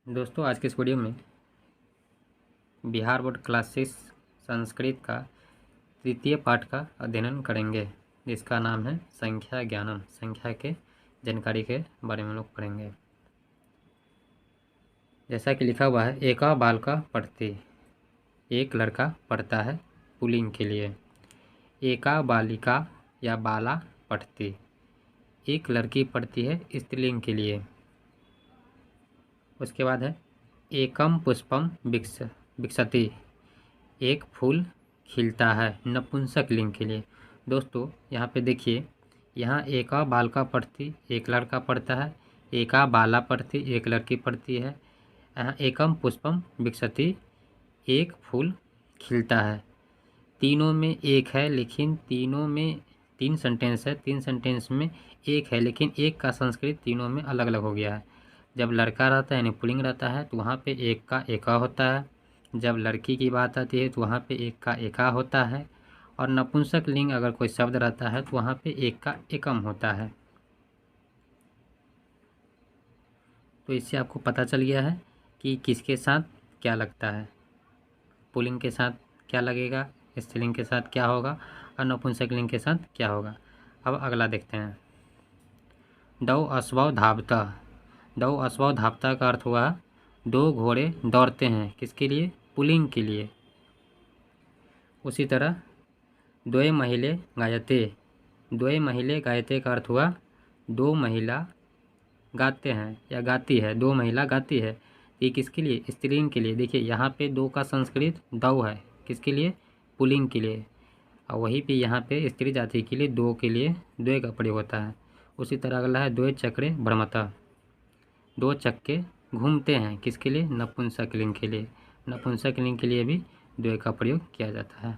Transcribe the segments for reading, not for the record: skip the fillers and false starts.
दोस्तों आज के इस वीडियो में बिहार बोर्ड क्लास 6 संस्कृत का तृतीय पाठ का अध्ययन करेंगे, जिसका नाम है संख्या ज्ञानम। संख्या के जानकारी के बारे में लोग पढ़ेंगे। जैसा कि लिखा हुआ है, एका बालका पढ़ती, एक लड़का पढ़ता है पुल्लिंग के लिए। एका बालिका या बाला पढ़ती, एक लड़की पढ़ती है स्त्रीलिंग के लिए। उसके बाद है एकम पुष्पम विकसति, एक फूल खिलता है नपुंसक लिंग के लिए। दोस्तों यहाँ पे देखिए, यहाँ एका बालका पढ़ती एक लड़का पढ़ता है, एका बाला पढ़ती एक लड़की पढ़ती है। यहाँ एकम पुष्पम विकसति, एक फूल खिलता है। तीनों में एक है, लेकिन तीनों में तीन सेंटेंस है, तीन सेंटेंस में एक है, लेकिन एक का संस्कृत तीनों में अलग अलग हो गया है। जब लड़का रहता है यानी पुल्लिंग रहता है तो वहाँ पे एक का एका होता है। जब लड़की की बात आती है तो वहाँ पे एक का एका होता है। और नपुंसक लिंग अगर कोई शब्द रहता है तो वहाँ पे एक का एकम होता है। तो इससे आपको पता चल गया है कि किसके साथ क्या लगता है। पुल्लिंग के साथ क्या लगेगा, स्त्रीलिंग के साथ क्या होगा और नपुंसक लिंग के साथ क्या होगा। अब अगला देखते हैं। दौ अश्वौ धावता। दौ अश्वौ धावता का अर्थ हुआ दो घोड़े दौड़ते हैं, किसके लिए, पुल्लिंग के लिए। उसी तरह द्वय महिले गायते, द्वय महिले गायते का अर्थ हुआ दो महिला गाते हैं या गाती है, दो महिला गाती है। ये किसके लिए, स्त्रीलिंग के लिए। देखिए यहाँ पे दो का संस्कृत दौ है, किसके लिए, पुल्लिंग के लिए। और वहीं पे यहाँ पे स्त्री जाति के लिए दो के लिए द्वय का प्रयोग होता है। उसी तरह अगला है द्वय चक्रे भ्रमता, दो चक्के घूमते हैं, किसके लिए, नपुंसक लिंग के लिए। नपुंसक लिंग के लिए भी द्वय का प्रयोग किया जाता है।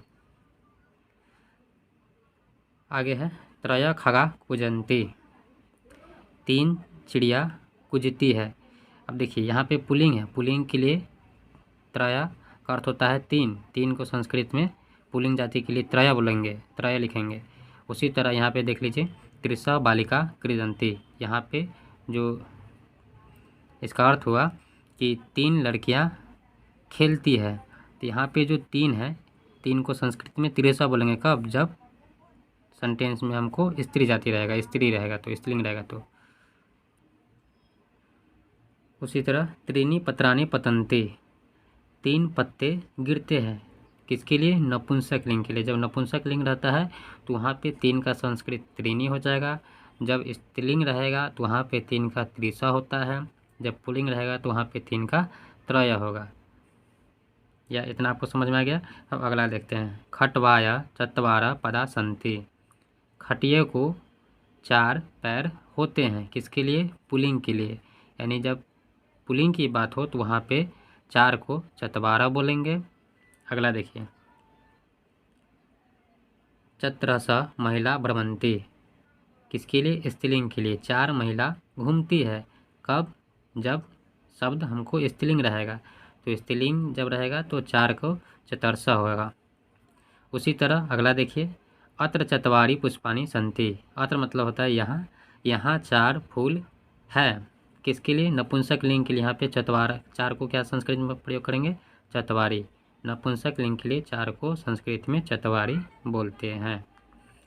आगे है त्रय खगा कुजंती, तीन चिड़िया कुजती है। अब देखिए यहाँ पे पुल्लिंग है, पुल्लिंग के लिए त्रय का अर्थ होता है तीन, तीन को संस्कृत में पुल्लिंग जाति के लिए त्रय बोलेंगे, त्रय लिखेंगे। उसी तरह यहाँ पे देख लीजिए त्रिशा बालिका क्रीडंती, यहाँ पे जो इसका अर्थ हुआ कि तीन लड़कियां खेलती है। तो यहाँ पे जो तीन है, तीन को संस्कृत में त्रिशा बोलेंगे कब, जब सेंटेंस में हमको स्त्री जाति रहेगा, स्त्री रहेगा तो स्त्रीलिंग रहेगा तो। उसी तरह त्रीनी पत्रानी पतंते, तीन पत्ते गिरते हैं, किसके लिए, नपुंसक लिंग के लिए। जब नपुंसक लिंग रहता है तो वहाँ पे तीन का संस्कृत त्रीनी हो जाएगा। जब स्त्रीलिंग रहेगा तो वहाँ पे तीन का त्रिशा होता है। जब पुल्लिंग रहेगा तो वहाँ पे तीन का त्रय होगा। या इतना आपको समझ में आ गया। अब अगला देखते हैं। खटवाया चत्वारा पदा संति, खटिये को चार पैर होते हैं, किसके लिए, पुल्लिंग के लिए। यानी जब पुल्लिंग की बात हो तो वहाँ पे चार को चत्वारा बोलेंगे। अगला देखिए चत्रसा महिला भ्रमंती, किसके लिए, स्त्रीलिंग के लिए। चार महिला घूमती है, कब, जब शब्द हमको स्त्रीलिंग रहेगा। तो स्त्रीलिंग जब रहेगा तो चार को चतरसा होगा। उसी तरह अगला देखिए अत्र चत्वारि पुष्पाणि सन्ति, अत्र मतलब होता है यहाँ, यहाँ चार फूल है, किसके लिए, नपुंसक लिंग के लिए। यहाँ पे चत्वार, चार को क्या संस्कृत में प्रयोग करेंगे, चत्वारी। नपुंसक लिंग के लिए चार को संस्कृत में चत्वारी बोलते हैं।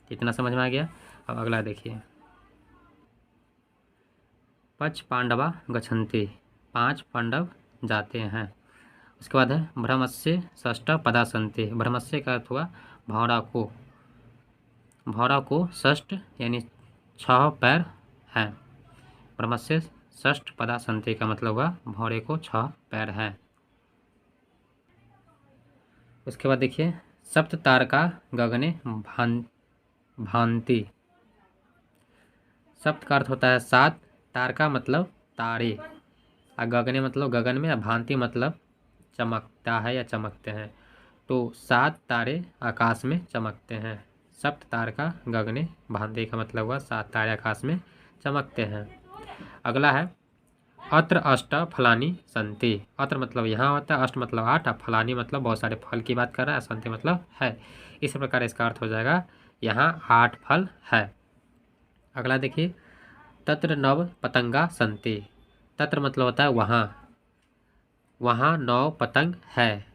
इतना समझ में आ गया। अब अगला देखिए पच पांडवा गच्छन्ति, पांच पांडव जाते हैं। उसके बाद है भ्रमस्य षष्ठ पदा सन्ति, भ्रमस्य का अर्थ हुआ भौरा को, भौरा को षष्ठ यानी छह पैर हैं। भ्रमस्य षष्ठ पदा सन्ति का मतलब हुआ भौरे को छह पैर हैं। उसके बाद देखिए सप्त तारका गगने भांति, सप्त का अर्थ होता है सात, तारका मतलब तारे, और गगने मतलब गगन में, भांति मतलब चमकता है या चमकते हैं। तो सात तारे आकाश में चमकते हैं। सप्त तारका गगने भांति का मतलब हुआ सात तारे आकाश में चमकते हैं। अगला है अत्र अष्ट फलानी संति, अत्र मतलब यहाँ होता है, अष्ट मतलब आठ, और फलानी मतलब बहुत सारे फल की बात कर रहा है, संति मतलब है। इस प्रकार इसका अर्थ हो जाएगा यहाँ 8 फल है। अगला देखिए तत्र नव पतंगा संति, तत्र मतलब होता है वहाँ, वहाँ 9 पतंग है।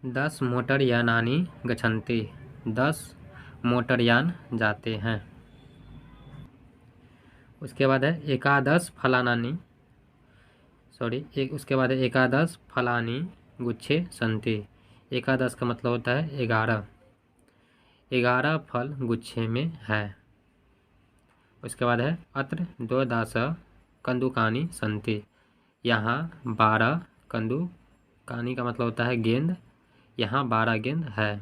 10 मोटरयानानि गच्छन्ति। 10 मोटरयान जाते हैं। उसके बाद है एकादश फलानानि, उसके बाद है एकादश फलानि गुच्छे सन्ति। एकादश का मतलब होता है 11। 11 फल गुच्छे में है। उसके बाद है अत्र द्वादश कंदुकानि सन्ति। यहाँ 12 कंदुकानि का मतलब होता है गेंद। यहाँ 12 गेंद है।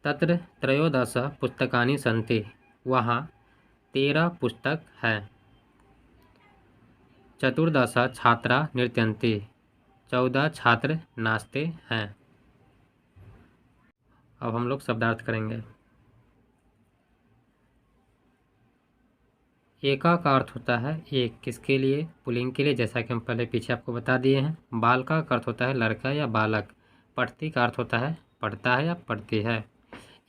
तत्र त्रयोदश पुस्तकानि सन्ति। वहाँ 13 पुस्तक है। चतुर्दश छात्रा नृत्यन्ति। 14 छात्र नाचते हैं। अब हम लोग शब्दार्थ करेंगे। एका का अर्थ होता है एक, किसके लिए? पुल्लिंग के लिए, जैसा कि हम पहले पीछे आपको बता दिए हैं। बाल का अर्थ होता है लड़का या बालक। पढ़ती का अर्थ होता है पढ़ता है या पढ़ती है।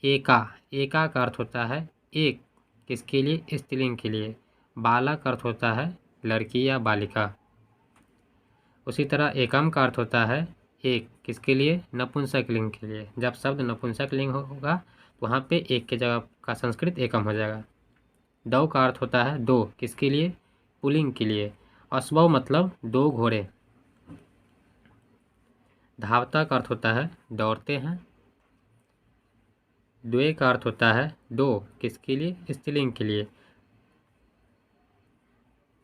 एका का अर्थ होता है एक, किसके लिए? स्त्रीलिंग के लिए। बालक अर्थ होता है लड़की या बालिका। उसी तरह एकम का अर्थ होता है एक, किसके लिए? नपुंसक लिंग के लिए। जब शब्द नपुंसक लिंग होगा तो वहाँ पे एक के जगह का संस्कृत एकम हो जाएगा। दो का अर्थ होता है दो, किसके लिए? पुल्लिंग के लिए। अश्वौ मतलब 2 घोड़े। धावता का अर्थ होता है दौड़ते हैं। द्वे का अर्थ होता है 2, किसके लिए? स्त्रीलिंग के लिए।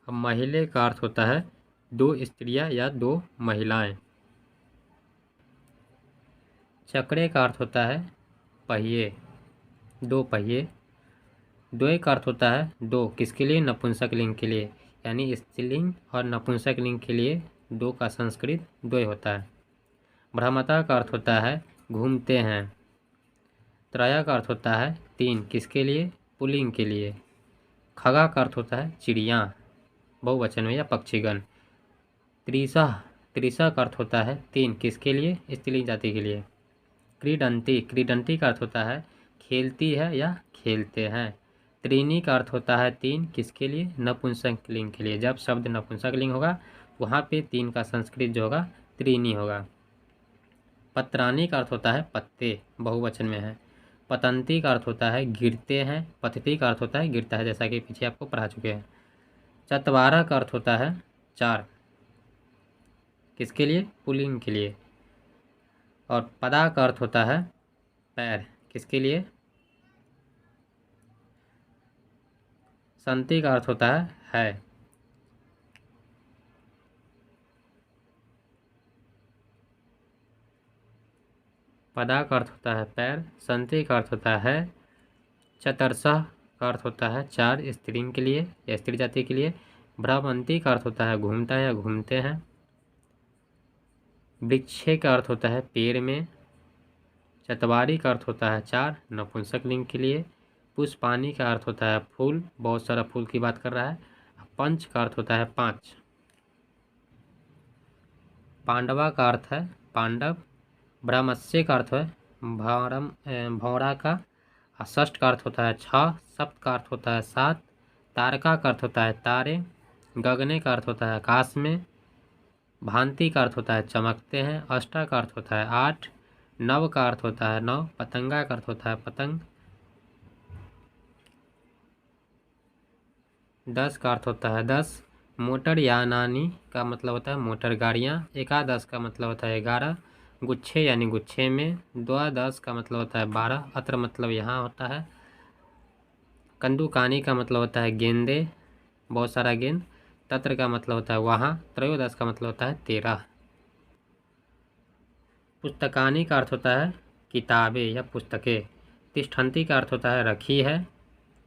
अब महिले का अर्थ होता है 2 स्त्रियां या 2 महिलाएं। चक्रे का अर्थ होता है पहिए, 2 पहिए। द्वे का अर्थ होता है 2, किसके लिए? नपुंसक लिंग के लिए। यानी स्त्रीलिंग और नपुंसक लिंग के लिए 2 का संस्कृत द्वय होता है। भ्रमता का अर्थ होता है घूमते हैं। त्रया का अर्थ होता है 3, किसके लिए? पुल्लिंग के लिए। खगा का अर्थ होता है चिड़िया, बहुवचन में या पक्षीगण। त्रिशा का अर्थ होता है 3, किसके लिए? स्त्रीलिंग जाति के लिए। क्रीडंती का अर्थ होता है खेलती है या खेलते हैं। त्रीनी का अर्थ होता है 3, किसके लिए? नपुंसक लिंग के लिए। जब शब्द नपुंसक लिंग होगा वहाँ पे 3 का संस्कृत जो होगा त्रीनी होगा। पत्रानी का अर्थ होता है पत्ते, बहुवचन में है। पतंती का अर्थ होता है गिरते हैं। पतती का अर्थ होता है गिरता है, जैसा कि पीछे आपको पढ़ा चुके हैं। चतवारा का अर्थ होता है 4, किसके लिए? पुल्लिंग के लिए। और पदा का अर्थ होता है पैर, किसके लिए? संति का अर्थ होता है। पदा का अर्थ होता है पैर, संति का अर्थ होता है। चतरसः का अर्थ होता है 4, स्त्रीलिंग के लिए या स्त्री जाति के लिए। भ्रमंती का अर्थ होता है घूमता है या घूमते हैं। वृक्षे का अर्थ होता है पेड़ में। चतवारी का अर्थ होता है 4, नपुंसक लिंग के लिए। पुष्पानी का अर्थ होता है फूल, बहुत सारा फूल की बात कर रहा है। पंच का अर्थ होता है 5। पांडवा का अर्थ है पांडव। ब्रह्मस्य का अर्थ है भौरा का। षष्ठ का अर्थ होता है 6। सप्त का अर्थ होता है 7। तारका का अर्थ होता है तारे। गगने का अर्थ होता है आकाश में। भांति का अर्थ होता है चमकते हैं। अष्टा का अर्थ होता है 8। नव का अर्थ होता है 9। पतंगा का अर्थ होता है पतंग। 10 का अर्थ होता है 10। मोटर यानानी का मतलब होता है मोटर गाड़ियाँ। एकादश का मतलब होता है 11। गुच्छे यानी गुच्छे में। द्वादश का मतलब होता है 12। अत्र मतलब यहाँ होता है। कंदुकानी का मतलब होता है गेंदे, बहुत सारा गेंद। तत्र का मतलब होता है वहाँ। त्रयोदश का मतलब होता है 13। पुस्तकानी का अर्थ होता है किताबें या पुस्तकें। तिष्ठन्ति का अर्थ होता है रखी है।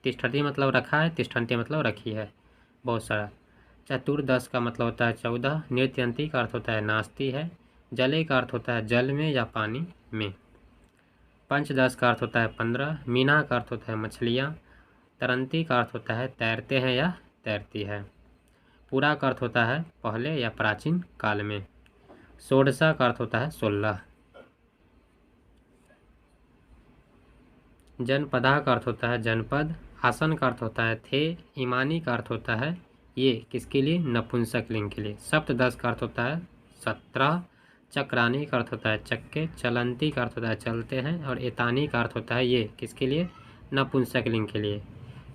तिष्ठति मतलब रखा है, तिष्ठन्ति मतलब रखी है, बहुत सारा। चतुर्दश का मतलब होता है 14। नृत्यन्ति का अर्थ होता है नाचती है। जले का अर्थ होता है जल में या पानी में। पंचदश का अर्थ होता है 15। मीना का अर्थ होता है मछलियाँ। तरंती का अर्थ होता है तैरते हैं या तैरती है। पूरा का अर्थ होता है पहले या प्राचीन काल में। षोडशा का अर्थ होता है 16। जनपदा का अर्थ होता है जनपद, आसन का अर्थ होता है थे, ईमानी का अर्थ होता है ये, किसके लिए? नपुंसक लिंग के लिए। सप्तदश का अर्थ होता है 17, चक्रानी का अर्थ होता है चक्के, चलंती का अर्थ होता है चलते हैं, और एतानी का अर्थ होता है ये, किसके लिए? नपुंसक लिंग के लिए।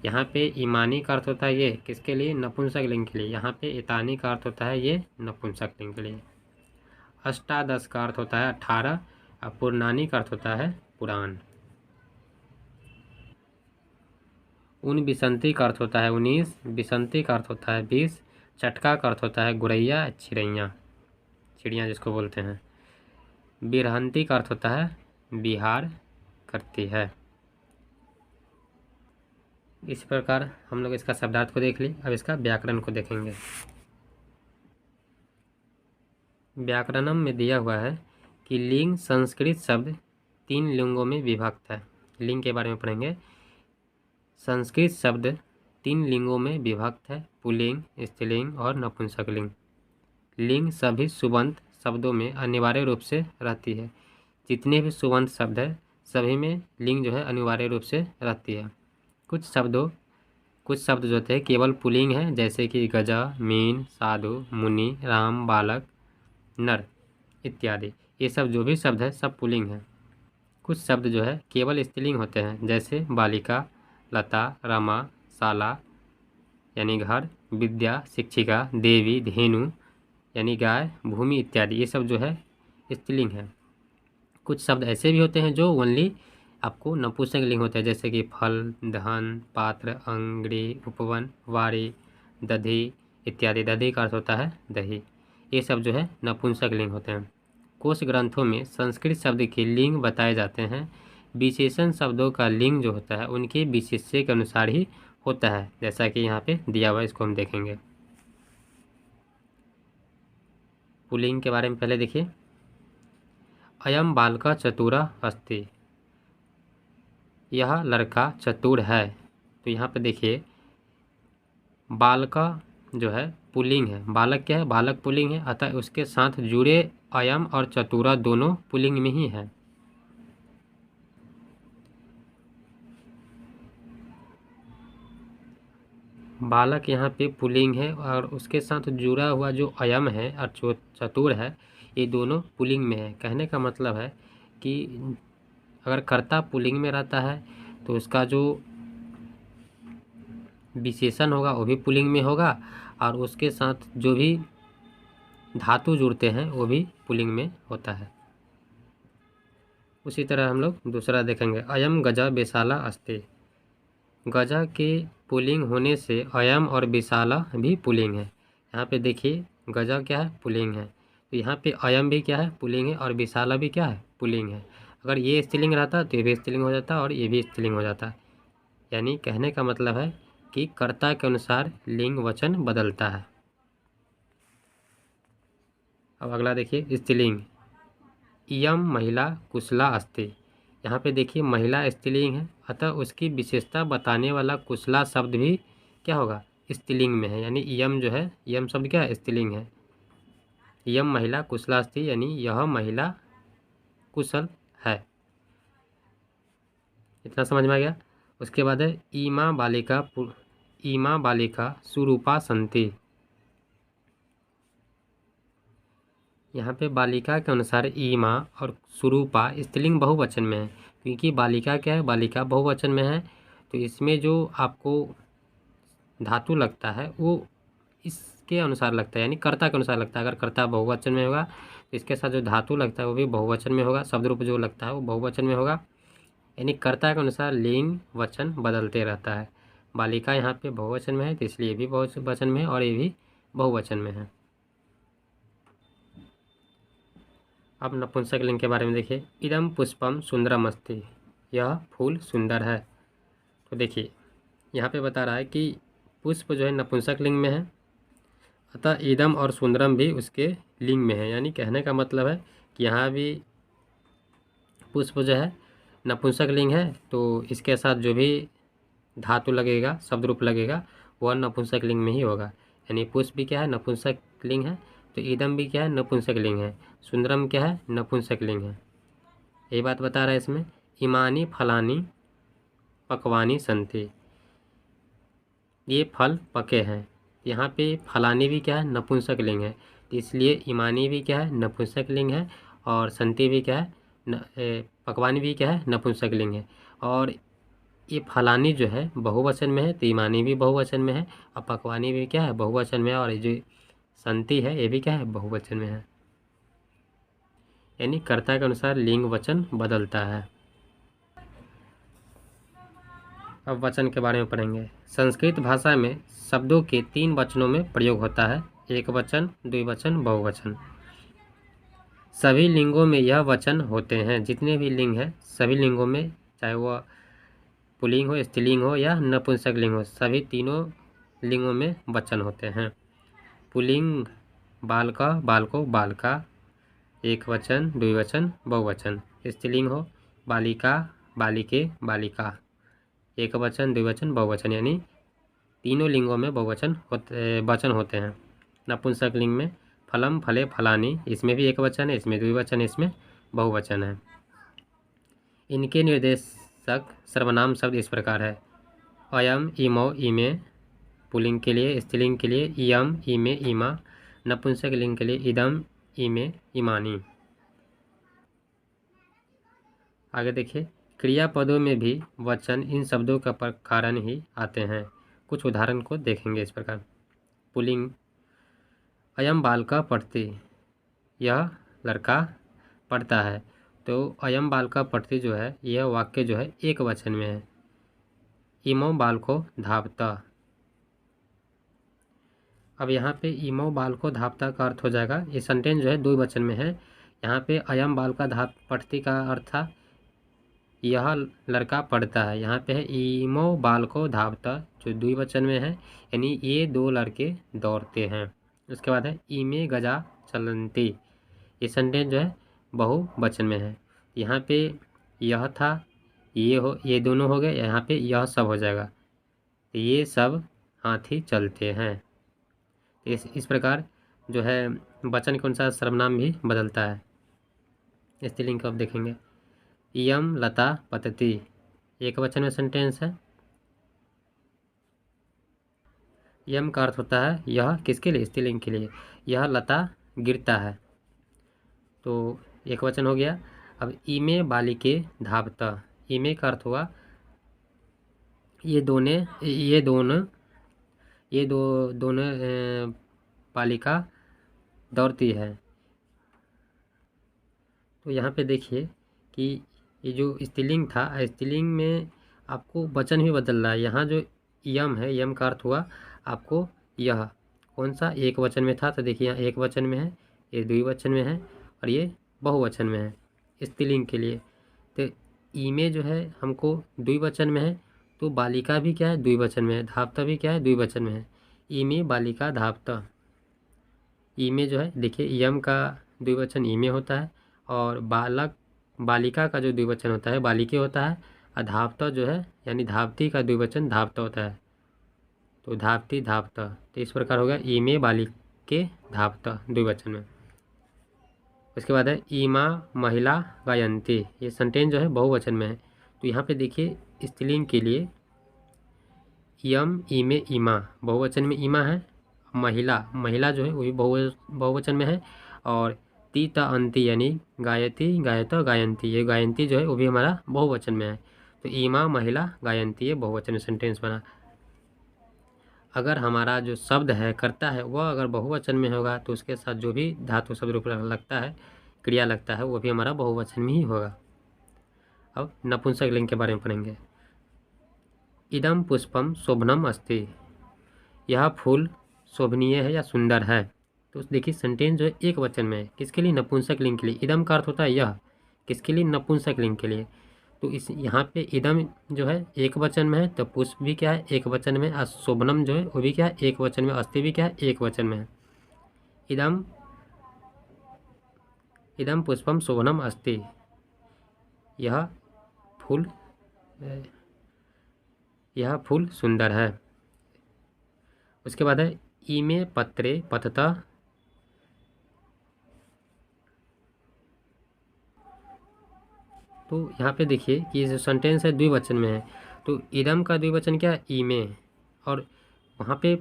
यहाँ पे ईमानी का अर्थ होता है ये, किसके लिए? नपुंसक लिंग के लिए। यहाँ पे एतानी का अर्थ होता है ये, नपुंसक लिंग के लिए। अष्टादश का अर्थ होता है 18, और पुरानी का अर्थ होता है पुराण। 19 का अर्थ होता है 19, बिसंती का अर्थ होता है 20, चटका का अर्थ होता है गुरैया, चिड़ैया, चिड़िया जिसको बोलते हैं। बिरहंती का अर्थ होता है बिहार करती है। इस प्रकार हम लोग इसका शब्दार्थ को देख ली। अब इसका व्याकरण को देखेंगे। व्याकरणम में दिया हुआ है कि लिंग संस्कृत शब्द 3 लिंगों में विभक्त है। लिंग के बारे में पढ़ेंगे। संस्कृत शब्द 3 लिंगों में विभक्त है, पुल्लिंग, स्त्रीलिंग और नपुंसकलिंग। लिंग सभी सुबंत शब्दों में अनिवार्य रूप से रहती है। जितने भी सुबंत शब्द है सभी में लिंग जो है अनिवार्य रूप से रहती है। कुछ शब्द जो होते हैं केवल पुल्लिंग है, जैसे कि गजा, मीन, साधु, मुनि, राम, बालक, नर इत्यादि। ये सब जो भी शब्द है सब पुल्लिंग है। कुछ शब्द जो है केवल स्त्रीलिंग होते हैं, जैसे बालिका, लता, रमा, शाला यानी घर, विद्या, शिक्षिका, देवी, धेनु यानी गाय, भूमि इत्यादि। ये सब जो है स्त्रीलिंग है। कुछ शब्द ऐसे भी होते हैं जो ओनली आपको नपुंसक लिंग होते हैं, जैसे कि फल, धन, पात्र, अंगड़ी, उपवन, वारी, दधी इत्यादि। दधी का अर्थ होता है दही। ये सब जो है नपुंसक लिंग होते हैं। कोश ग्रंथों में संस्कृत शब्द के लिंग बताए जाते हैं। विशेषण शब्दों का लिंग जो होता है उनके विशेष्य के अनुसार ही होता है, जैसा कि यहाँ पे दिया हुआ है, इसको हम देखेंगे। पुल्लिंग के बारे में पहले देखिए। अयम बालका चतुरा अस्ति, यह लड़का चतुर है। तो यहाँ पे देखिए बालका जो है पुल्लिंग है, बालक क्या है? बालक पुल्लिंग है, अतः उसके साथ जुड़े अयम और चतुरा दोनों पुल्लिंग में ही है। बालक यहाँ पे पुल्लिंग है और उसके साथ जुड़ा हुआ जो अयम है और जो चतुर है ये दोनों पुल्लिंग में है। कहने का मतलब है कि अगर कर्ता पुल्लिंग में रहता है तो उसका जो विशेषण होगा वो भी पुल्लिंग में होगा, और उसके साथ जो भी धातु जुड़ते हैं वो भी पुल्लिंग में होता है। उसी तरह हम लोग दूसरा देखेंगे। अयम गजा विशाला अस्ति, गजा के पुल्लिंग होने से अयम और विशाला भी पुल्लिंग है। यहाँ पे देखिए गजा क्या है? पुल्लिंग है। तो यहाँ पे अयम भी क्या है? पुल्लिंग है, और विशाला भी क्या है? पुल्लिंग है। अगर ये स्त्रीलिंग रहता तो ये भी स्त्रीलिंग हो जाता और ये भी स्त्रीलिंग हो जाता। यानी कहने का मतलब है कि कर्ता के अनुसार लिंग वचन बदलता है। अब अगला देखिए स्त्रीलिंग। इयम महिला कुशला अस्ति, यहाँ पे देखिए महिला स्त्रीलिंग है, अतः उसकी विशेषता बताने वाला कुशला शब्द भी क्या होगा? स्त्रीलिंग में है। यानी यम जो है, यम शब्द क्या है? स्त्रीलिंग है। यम महिला कुशला अस्ति यानी यह महिला कुशल है। इतना समझ में आ गया। उसके बाद है ईमा बालिका सुरूपा संति, यहाँ पे बालिका के अनुसार ईमा और सुरूपा स्त्रीलिंग बहुवचन में है, क्योंकि बालिका क्या है? बालिका बहुवचन में है। तो इसमें जो आपको धातु लगता है वो इसके अनुसार लगता है, यानी कर्ता के अनुसार लगता है। अगर कर्ता बहुवचन में होगा तो इसके साथ जो धातु लगता है वो भी बहुवचन में होगा, शब्द रूप जो लगता है वो बहुवचन में होगा। यानी कर्ता के अनुसार लिंग वचन बदलते रहता है। बालिका यहाँ पे बहुवचन में है तो इसलिए भी बहुवचन में है और ये भी बहुवचन में है। अब नपुंसक लिंग के बारे में देखिए। इदम पुष्पम सुंदरम अस्ति, यह फूल सुंदर है। तो देखिए यहाँ पे बता रहा है कि पुष्प जो है नपुंसक लिंग में है, अतः इदम और सुंदरम भी उसके लिंग में है। यानी कहने का मतलब है कि यहाँ भी पुष्प जो है नपुंसक लिंग है, तो इसके साथ जो भी धातु लगेगा, शब्द रूप लगेगा, वह नपुंसक लिंग में ही होगा। यानी पुष्प भी क्या है? नपुंसक लिंग है। तो इदम भी क्या है? नपुंसक लिंग है। सुंदरम क्या है? नपुंसक लिंग है। यही बात बता रहा है इसमें। इमानी फलानी पकवानी संति, ये फल पके हैं। यहाँ पे फलानी भी क्या है, नपुंसक लिंग है, तो इसलिए इमानी भी क्या है, नपुंसक लिंग है, और संति भी क्या है, पकवानी भी क्या है, नपुंसक लिंग है। और ये फलानी जो है बहुवचन में है, तो इमानी भी बहुवचन में है, और पकवानी भी क्या है, बहुवचन में है, और ये जो संति है ये भी क्या है, बहुवचन में है। यानी कर्ता के अनुसार लिंग वचन बदलता है। अब वचन के बारे में पढ़ेंगे। संस्कृत भाषा में शब्दों के 3 वचनों में प्रयोग होता है, एक वचन, द्विवचन, बहुवचन। सभी लिंगों में यह वचन होते हैं। जितने भी लिंग हैं सभी लिंगों में, चाहे वह पुल्लिंग हो, स्त्रीलिंग हो या नपुंसक लिंग हो, सभी तीनों लिंगों में वचन होते हैं। पुल्लिंग बालका, बालको, बालका, एक वचन, द्विवचन, बहुवचन। स्त्रीलिंग हो बालिका, बालिके, बालिका, एक वचन, द्विवचन, बहुवचन, यानी तीनों लिंगों में बहुवचन वचन होते हैं। नपुंसक लिंग में फलम, फले, फलानी, इसमें भी एक वचन है, इसमें द्विवचन है, इसमें बहुवचन है। इनके निर्देशक सर्वनाम शब्द इस प्रकार है। अयम, इमो, इमे, पुल्लिंग के लिए, स्त्रीलिंग के लिए इयम, इमे, इमा, नपुंसक लिंग के लिए इदम, इमे, इमानी। आगे देखिए, क्रियापदों में भी वचन इन शब्दों का कारण ही आते हैं। कुछ उदाहरण को देखेंगे इस प्रकार। पुल्लिंग, अयम बालका पढ़ती, यह लड़का पढ़ता है, तो अयम बालका पढ़ती जो है यह वाक्य जो है एक वचन में है। इमो बालको धावता, अब यहाँ पे इमो बालको धावता का अर्थ हो जाएगा, ये सेंटेंस जो है द्विवचन में है। यहाँ पे अयम बालका पढ़ती का अर्थ था यह लड़का पढ़ता है, यहाँ पे है इमो बालको धावता जो द्विवचन में है, यानी ये दो लड़के दौड़ते हैं। उसके बाद है इमे गजा चलंती, ये सेंटेंस जो है बहुवचन में है। यहाँ पे यह था, ये दोनों हो गए, यहाँ पे यह सब हो जाएगा, तो ये सब हाथी चलते हैं। इस प्रकार जो है वचन के अनुसार सर्वनाम भी बदलता है। स्त्रीलिंग को अब देखेंगे। इयम लता पतती, एक वचन में सेंटेंस है। यम का अर्थ होता है यह किसके लिए, स्त्रीलिंग के लिए। यह लता गिरता है, तो एक वचन हो गया। अब इमे बालिके धावता, इमे का अर्थ हुआ ये दोनों बालिका दौड़ती है। तो यहाँ पे देखिए कि ये जो स्त्रीलिंग था, स्त्रीलिंग में आपको वचन भी बदल रहा है। यहाँ जो यम है, यम का अर्थ हुआ आपको यह कौन सा, एक वचन में था, तो देखिए यहाँ एक वचन में है, ये द्विवचन में है, और ये बहुवचन में है स्त्रीलिंग के लिए। तो इमे जो है हमको द्विवचन में है, तो बालिका भी क्या है, द्विवचन में है, धावता भी क्या है, द्विवचन में है। इमे बालिका धावता, इमे जो है देखिए यम का द्विवचन इमे होता है, और बालिका का जो द्विवचन होता है बालिके होता है, और धावता जो है यानी धावती का द्विवचन धावता होता है, तो धावती धावता। तो इस प्रकार होगा इमे बालिके धावता द्विवचन में। उसके बाद है इमा महिला गायंती, ये सेंटेंस जो है बहुवचन में है। तो यहाँ पे देखिए स्त्रीलिंग के लिए यम, इमे, इमा, बहुवचन में इमा है। महिला जो है वो भी बहुवचन में है, और तीता अंति यानी गायती, गायता, गायंती, ये गायंती जो है वो भी हमारा बहुवचन में है। तो इमा महिला गायंती, ये बहुवचन में सेंटेंस बना। अगर हमारा जो शब्द है कर्ता है वह अगर बहुवचन में होगा तो उसके साथ जो भी धातु शब्द रूप लगता है, क्रिया लगता है, वो भी हमारा बहुवचन में ही होगा। अब नपुंसक लिंग के बारे में पढ़ेंगे। इदम पुष्पम शोभनम अस्ति, यह फूल शोभनीय है या सुंदर है। तो देखिए सेंटेंस जो है एक वचन में है, किसके लिए, नपुंसक लिंग के लिए। इदम का अर्थ होता है यह, किसके लिए, नपुंसक लिंग के लिए। तो इस यहाँ पे इदम जो है एक वचन में है, तो पुष्प भी क्या है एक वचन में, और शोभनम जो है वो भी क्या है एक वचन में, अस्ति भी क्या है एक वचन में है। इदम पुष्पम शोभनम अस्ति, यह फूल सुंदर है। उसके बाद है इमे पत्रे पतता, तो यहाँ पे देखिए कि जो सेंटेंस है द्विवचन में है, तो इदम का द्विवचन क्या है? ईमे। और वहाँ पे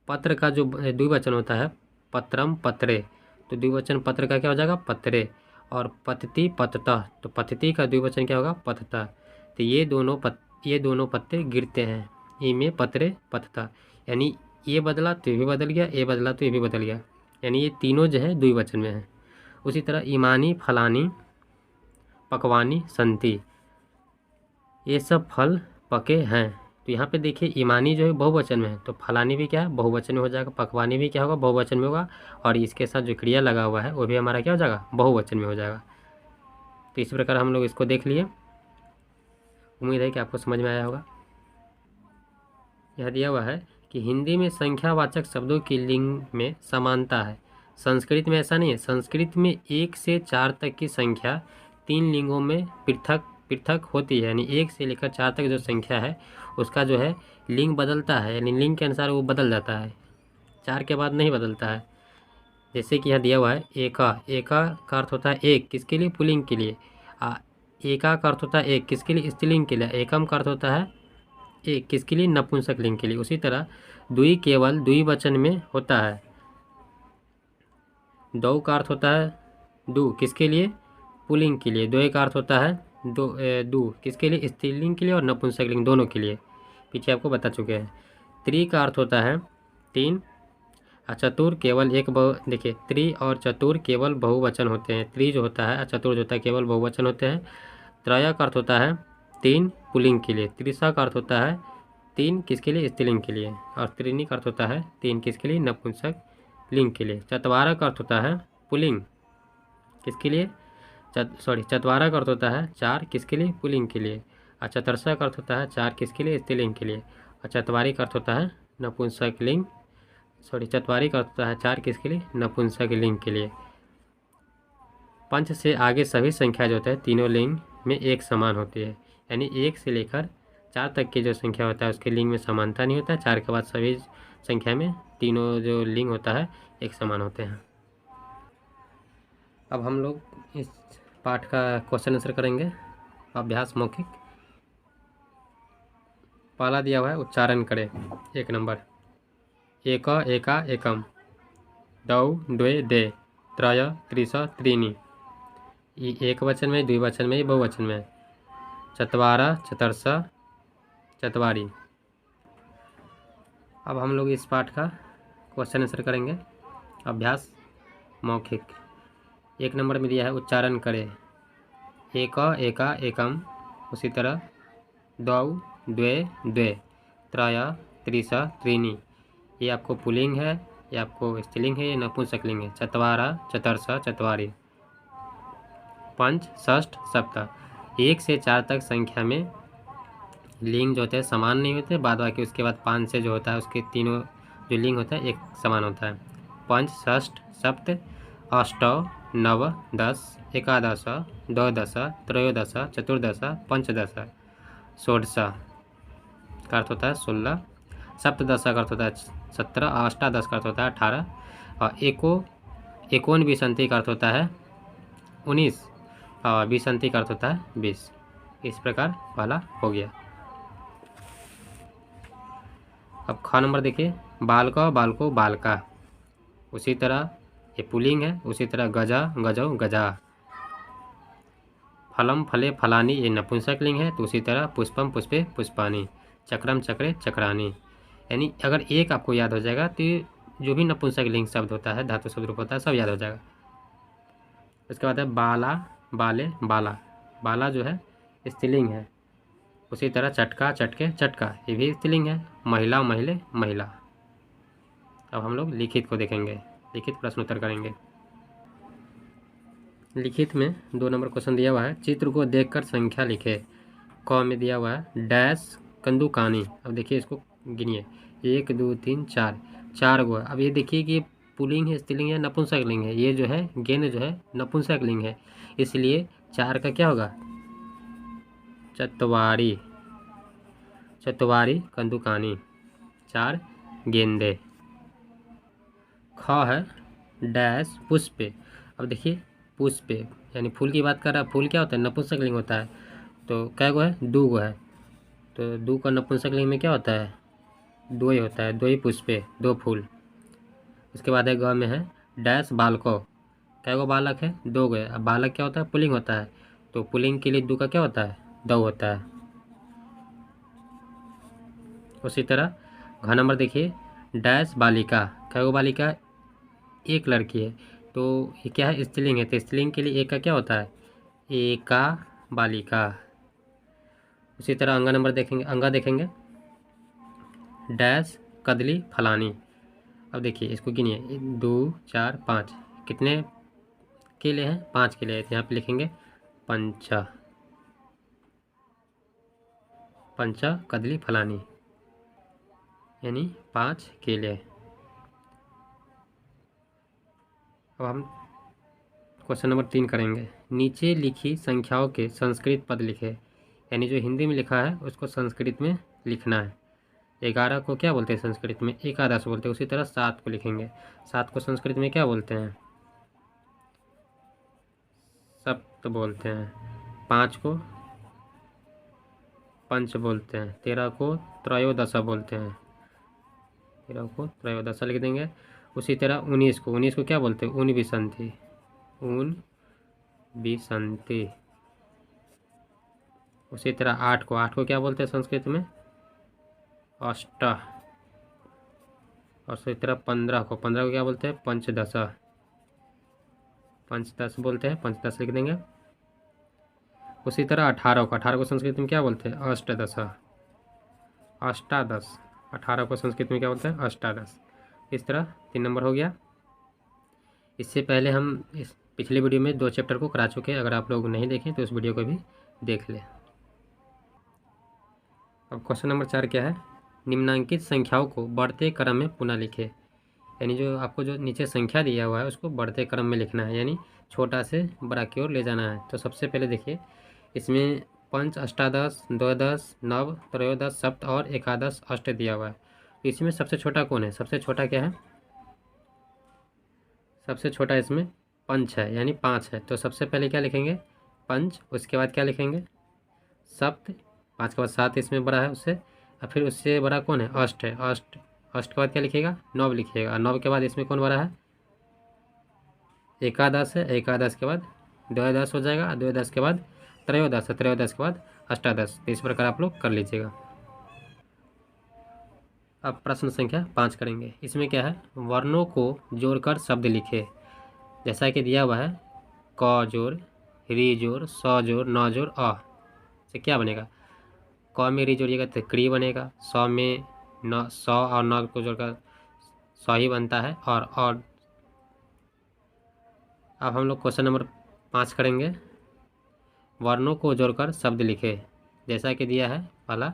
पत्र का जो द्विवचन होता है पत्रम पत्रे, तो द्विवचन पत्र का क्या हो जाएगा? पत्रे। और पतति पततः, तो पतति का द्विवचन क्या होगा? पततः। तो ये दोनों पत्ते गिरते हैं। ईमे पत्रे पततः, यानी ये बदला तो ये भी बदल गया, ये बदला तो ये भी बदल गया, यानी ये तीनों जो है द्विवचन में है। उसी तरह इमानी फलानी पकवानी संति, ये सब फल पके हैं। तो यहाँ पे देखिए ईमानी जो है बहुवचन में है, तो फलानी भी क्या है? बहुवचन में हो जाएगा। पकवानी भी क्या होगा? बहुवचन में होगा। और इसके साथ जो क्रिया लगा हुआ है वो भी हमारा क्या हो जाएगा? बहुवचन में हो जाएगा। तो इस प्रकार हम लोग इसको देख लिए। उम्मीद है कि आपको समझ में आया होगा। यह दिया हुआ है कि हिंदी में संख्यावाचक शब्दों की लिंग में समानता है, संस्कृत में ऐसा नहीं है। संस्कृत में 1 से 4 तक की संख्या 3 लिंगों में पृथक पृथक होती है, यानी 1 से लेकर 4 तक जो संख्या है उसका जो है लिंग बदलता है, यानी लिंग के अनुसार वो बदल जाता है, 4 के बाद नहीं बदलता है। जैसे कि यहाँ दिया हुआ है एका, एका का अर्थ होता है एक, किसके लिए? पुल्लिंग के लिए। एका का अर्थ होता है एक, किसके लिए? स्त्रीलिंग के लिए। एकम का अर्थ होता है एक, किसके लिए? नपुंसक लिंग के लिए। उसी तरह द्वि केवल द्विवचन में होता है। दो का अर्थ होता है दु, किसके लिए? पुल्लिंग के लिए। द्वय का अर्थ होता है दु, किसके लिए? स्त्रीलिंग के लिए और नपुंसक लिंग दोनों के लिए, पीछे आपको बता चुके हैं। त्रि का अर्थ होता है 3। चतुर केवल एक देखिए त्रि और चतुर केवल बहुवचन होते हैं। त्रि जो होता है, चतुर जो होता है केवल बहुवचन होते हैं। त्रय का अर्थ होता है 3 पुल्लिंग के लिए। त्रिशा का अर्थ होता है 3 किसके लिए? स्त्रीलिंग के लिए। और त्रिनी का अर्थ होता है 3 किसके लिए? नपुंसक लिंग के लिए। चतवारा का अर्थ होता है पुल्लिंग, किसके लिए? चतवारा का अर्थ होता है 4 किसके लिए? पुल्लिंग के लिए। और चतरसा का अर्थ होता है 4 किसके लिए? स्त्रीलिंग के लिए। और चतवारी का अर्थ होता है नपुंसक लिंग, चतवारी का अर्थ होता है 4 किसके लिए? नपुंसक लिंग के लिए। पंच से आगे सभी संख्या जो होता है तीनों लिंग में एक समान होती है, यानी 1 से लेकर 4 तक की जो संख्या होता है उसके लिंग में समानता नहीं होता है। 4 के बाद सभी संख्या में तीनों जो लिंग होता है एक समान होते हैं। अब हम लोग इस पाठ का क्वेश्चन आंसर करेंगे। अभ्यास मौखिक। पहला दिया हुआ है उच्चारण करें। 1 नंबर एक एका एकम, दौ द्वे दे, त्रय त्रिश त्रीणि, एक वचन में, द्विवचन में, बहुवचन में। चतवारा चतरस चतवारी। अब हम लोग इस पाठ का क्वेश्चन आंसर करेंगे। अभ्यास मौखिक। 1 नंबर में दिया है उच्चारण करें। एक एका एकम, उसी तरह दौ द्वे द्वे, त्रय त्रिश त्रीणि, ये आपको पुल्लिंग है, ये आपको स्त्रीलिंग है, ये नपुंसकलिंग है। चतवारा चतरस चतवारी। पंच षष्ठ सप्त, 1 से 4 तक संख्या में लिंग जो होते हैं समान नहीं होते, बाद बाकी उसके बाद 5 से जो होता है उसके तीनों जो लिंग होता है एक समान होता है। पंच षष्ठ सप्त अष्टौ नव 10 एकादश द्वादश त्रयोदश चतुर्दश पंचदश षोडश का अर्थ होता है 16। सप्तदश का अर्थ होता है 17। अष्टादश का अर्थ होता है 18। और एकोन विसंति का अर्थ होता है 19। और विसंति का अर्थ होता है 20। इस प्रकार पहला हो गया। अब ख नंबर देखिए, बालका बालको बालका, उसी तरह ये पुल्लिंग है। उसी तरह गजा गजौ गजा। फलम फले फलानी, ये नपुंसकलिंग है, तो उसी तरह पुष्पम पुष्पे पुष्पानी, चक्रम चक्रे चक्रानी। यानी अगर एक आपको याद हो जाएगा तो जो भी नपुंसकलिंग शब्द होता है, धातु शब्द रूप होता है, सब याद हो जाएगा। उसके बाद है बाला बाले बाला, बाला जो है स्त्रीलिंग है। उसी तरह चटका चटके चटका, ये भी स्त्रीलिंग है। महिला महिले महिला। अब हम लोग लिखित को देखेंगे, लिखित प्रश्नोत्तर करेंगे। लिखित में 2 नंबर क्वेश्चन दिया हुआ है, चित्र को देखकर संख्या लिखे। क में दिया हुआ है डैश कंदुकानी। अब देखिए इसको गिनिए, 1 2 3 4, 4 गो। अब ये देखिए कि पुल्लिंग है, स्त्रीलिंग है, नपुंसकलिंग है। ये जो है गेंद जो है नपुंसकलिंग है, इसलिए 4 का क्या होगा? चतवारी, चतवारी कंदुकानी, 4 गेंदे। ख है डैश पुष्पे। अब देखिए पुष्पे यानी फूल की बात कर रहा है। फूल क्या होता है? नपुंसकलिंग होता है। तो कै गो है? 2 गो है। तो दू का नपुंसकलिंग में क्या होता है? दो ही होता है, दो ही पुष्पे, दो फूल। उसके बाद है ग में है डैश बालको, कै गो बालक है? दो गए। अब बालक क्या होता है? पुल्लिंग होता है, तो पुल्लिंग के लिए दू का क्या होता है? दो होता है। उसी तरह घ नंबर देखिए, डैश बालिका, कै गो बालिका? एक लड़की है, तो ये क्या है? स्त्रीलिंग है, तो स्त्रीलिंग के लिए एक का क्या होता है? एका बालिका। उसी तरह अंगा नंबर देखेंगे, अंगा देखेंगे, डैश कदली फलानी। अब देखिए इसको गिनिए, 2 4 5, कितने केले हैं? 5 केले हैं, तो यहाँ पे लिखेंगे पंचा, पंचा कदली फलानी, यानी 5 केले। अब हम क्वेश्चन नंबर 3 करेंगे। नीचे लिखी संख्याओं के संस्कृत पद लिखे, यानी जो हिंदी में लिखा है उसको संस्कृत में लिखना है। 11 को क्या बोलते हैं संस्कृत में? एकादश बोलते हैं। उसी तरह 7 को लिखेंगे, 7 को संस्कृत में क्या बोलते हैं? सप्त बोलते हैं। 5 को पंच बोलते हैं। 13 को त्रयोदशा बोलते हैं, 13 को त्रयोदशा लिख देंगे। उसी तरह 19 को क्या बोलते हैं? ऊन विसंति, ऊन विसंति। उसी तरह 8 को क्या बोलते हैं संस्कृत में? अष्ट। और उसी तरह 15 को क्या बोलते हैं? पंचदशा, पंचदश बोलते हैं, पंचदश लिख देंगे। उसी तरह 18 को संस्कृत में क्या बोलते हैं? अष्टदशा, अष्टादश। 18 को संस्कृत में क्या बोलते हैं? अष्टादश। इस तरह 3 नंबर हो गया। इससे पहले हम इस पिछले वीडियो में 2 चैप्टर को करा चुके हैं, अगर आप लोग नहीं देखें तो उस वीडियो को भी देख लें। अब क्वेश्चन नंबर 4 क्या है? निम्नांकित संख्याओं को बढ़ते क्रम में पुनः लिखे, यानी जो आपको जो नीचे संख्या दिया हुआ है उसको बढ़ते क्रम में लिखना है, यानी छोटा से बड़ा की ओर ले जाना है। तो सबसे पहले देखिए, इसमें पंच, अष्टादश, द्वादश, नव, त्रयोदश, सप्त और एकादश, अष्ट दिया हुआ है। तो इसमें सबसे छोटा कौन है? सबसे छोटा क्या है? सबसे छोटा इसमें पंच है, यानी 5 है। तो सबसे पहले क्या लिखेंगे? पंच। उसके बाद क्या लिखेंगे? सप्त। 5 के बाद 7 इसमें बड़ा है उससे, और फिर उससे बड़ा कौन है? अष्ट है। अष्ट, अष्ट के बाद क्या लिखिएगा? नव लिखिएगा। और नव के बाद इसमें कौन बड़ा है? एकादश है। एकादश के बाद द्वादश हो जाएगा, द्वादश के बाद त्रयोदश है, त्रयोदश के बाद अष्टादश। तो इस प्रकार आप लोग कर लीजिएगा। अब प्रश्न संख्या 5 करेंगे। इसमें क्या है? वर्णों को जोड़कर शब्द लिखे, जैसा कि दिया हुआ है क जोड़, री जोड़, स जोड़, न जोड़, अ से क्या बनेगा? क में री जोड़िएगा तो क्री बनेगा, स में न, स और न को जोड़कर स ही बनता है। और अब हम लोग क्वेश्चन नंबर 5 करेंगे। वर्णों को जोड़कर शब्द लिखे, जैसा कि दिया है पहला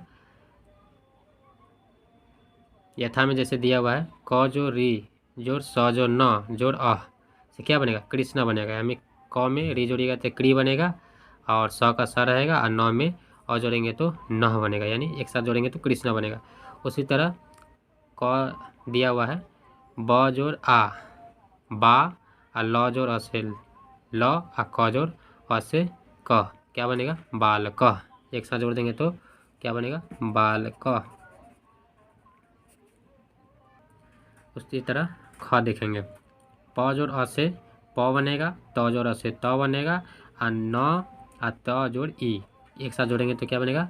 यथा में जैसे दिया हुआ है क जोड़ री जोड़ स जोड़ न जोड़ अ से क्या बनेगा? कृष्णा बनेगा, यानी क में री जोड़िएगा तो क्री बनेगा, और स का स रहेगा, और न में अ जोड़ेंगे तो नह बनेगा, यानी एक साथ जोड़ेंगे तो कृष्णा बनेगा। उसी तरह क दिया हुआ है ब जोड़ आ, बा, और ल जोड़ अ से ल, और क जोड़ अ से क, क्या बनेगा? बाल क। एक साथ जोड़ देंगे तो क्या बनेगा? बाल क। उसी तरह ख देखेंगे, प जोड़ अ से प बनेगा, त जोड़ अ से त बनेगा, और न और त जोड़ ई एक साथ जोड़ेंगे तो क्या बनेगा?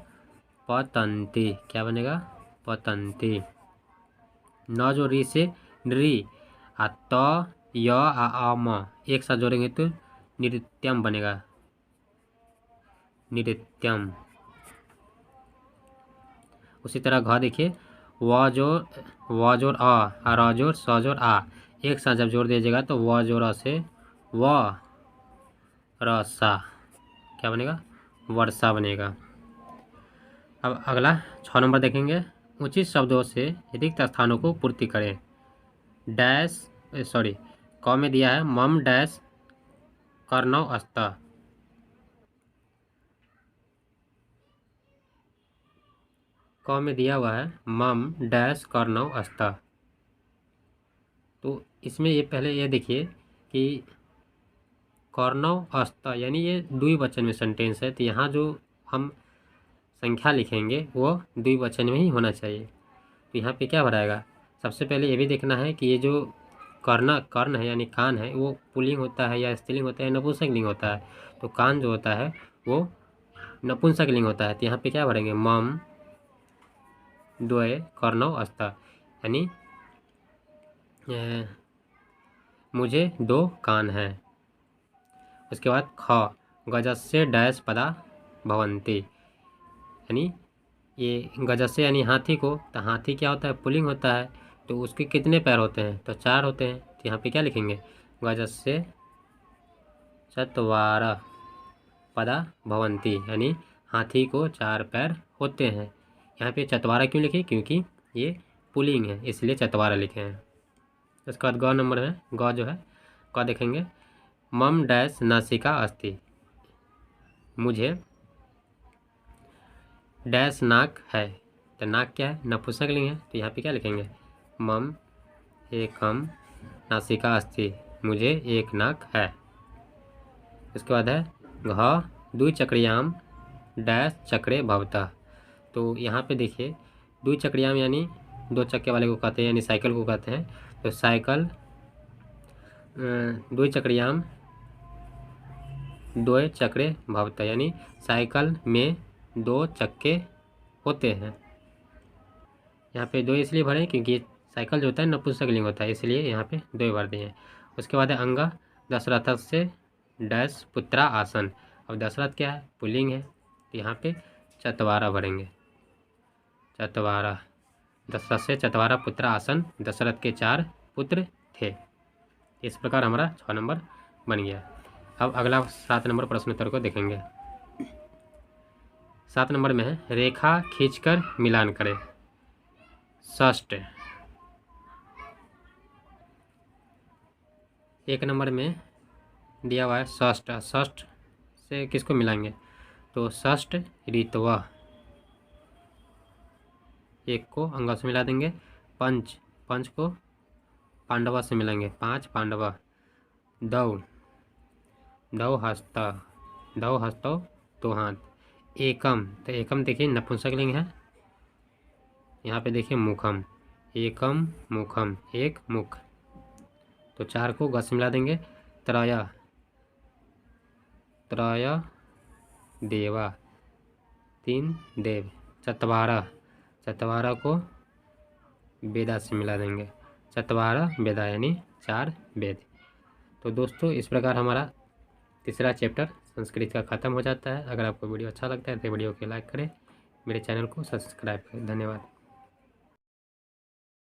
पतंती। क्या बनेगा? पतंती। न जोड़ री से नृ, और त य आ म एक साथ जोड़ेंगे तो नृत्यम बनेगा, नृत्यम। उसी तरह घ देखिए, व जोड़ अ और र जोड़ स जोड़ आ एक साथ जब जोड़ दीजिएगा तो व जोड़ अ से व रसा, क्या बनेगा? वर्षा बनेगा। अब अगला 6 नंबर देखेंगे। उचित शब्दों से रिक्त स्थानों को पूर्ति करें। डैश सॉरी क में दिया है मम डैश कर्णव अस्त, क में दिया हुआ है मम डैश कर्णव अस्त। तो इसमें ये पहले ये देखिए कि कर्णव अस्त, यानी ये द्विवचन में सेंटेंस है, तो यहाँ जो हम संख्या लिखेंगे वो द्विवचन में ही होना चाहिए। तो यहाँ पे क्या भराएगा, सबसे पहले ये भी देखना है कि ये जो कर्ण है यानी कान है वो पुल्लिंग होता है या स्त्रीलिंग होता है या नपुंसकलिंग होता है। तो कान जो होता है वो नपुंसकलिंग होता है। तो यहाँ पे क्या भरेंगे, मम द्वय कर्णौ स्त, यानी मुझे 2 कान हैं। उसके बाद ख गजस्य डैश पदा भवन्ति, यानी ये गजस्य यानी हाथी को, तो हाथी क्या होता है, पुल्लिंग होता है। तो उसके कितने पैर होते हैं, तो 4 होते हैं। तो यहाँ पे क्या लिखेंगे, गजस्य चत्वारः पदा भवन्ति, यानी हाथी को 4 पैर होते हैं। यहाँ पे चत्वारा क्यों लिखे, क्योंकि ये पुल्लिंग है इसलिए चत्वारा लिखे हैं। उसके बाद ग नंबर है, ग जो है क देखेंगे, मम डैश नासिका अस्ति, मुझे डैश नाक है। तो नाक क्या है, नपुंसकलिंग है। तो यहाँ पे क्या लिखेंगे, मम एकम नासिका अस्ति, मुझे 1 नाक है। उसके बाद है घ द्विचक्रियाम डैश चक्रे भवतः। तो यहाँ पे देखिए द्विचक्रियाम यानी 2 चक्के वाले को कहते हैं, यानी साइकिल को कहते हैं। तो साइकिल द्विचक्रियाम 2 चक्रे भवतः, यानी साइकिल में 2 चक्के होते हैं। यहाँ पे 2 इसलिए भरे क्योंकि साइकिल जो होता है नपुंसकलिंग होता है, इसलिए यहाँ पे 2 भर दिए हैं। उसके बाद है अंग दशरथ से डैश पुत्रा आसन। अब दशरथ क्या है, पुल्लिंग है। तो यहाँ पे चत्वारा भरेंगे, चत्वारा, दशरथ से चत्वारा पुत्र आसन, दशरथ के 4 पुत्र थे। इस प्रकार हमारा 6 नंबर बन गया। अब अगला 7 नंबर प्रश्न उत्तर को देखेंगे। 7 नंबर में है रेखा खींचकर मिलान करें। षष्ठ, 1 नंबर में दिया हुआ है षष्ठ। षष्ठ से किसको मिलाएंगे, तो षष्ठ ऋतवा, 1 को अंग से मिला देंगे। पंच, पंच को पांडवा से मिलाएंगे, 5 पांडवा। दौ, दौ हस्त, दौ हस्तौ 2 हाथ। एकम, तो एकम देखिए नपुंसकलिंग है। यहाँ पे देखिए मुखम, एकम मुखम, 1 मुख। तो 4 को ग से मिला देंगे। त्रय, त्रय देवा, 3 देव। चत्वारा, चत्वारा को वेदा से मिला देंगे, चत्वारा वेदा यानी 4 वेद। तो दोस्तों इस प्रकार हमारा तीसरा चैप्टर संस्कृत का ख़त्म हो जाता है। अगर आपको वीडियो अच्छा लगता है तो वीडियो को लाइक करें, मेरे चैनल को सब्सक्राइब करें। धन्यवाद।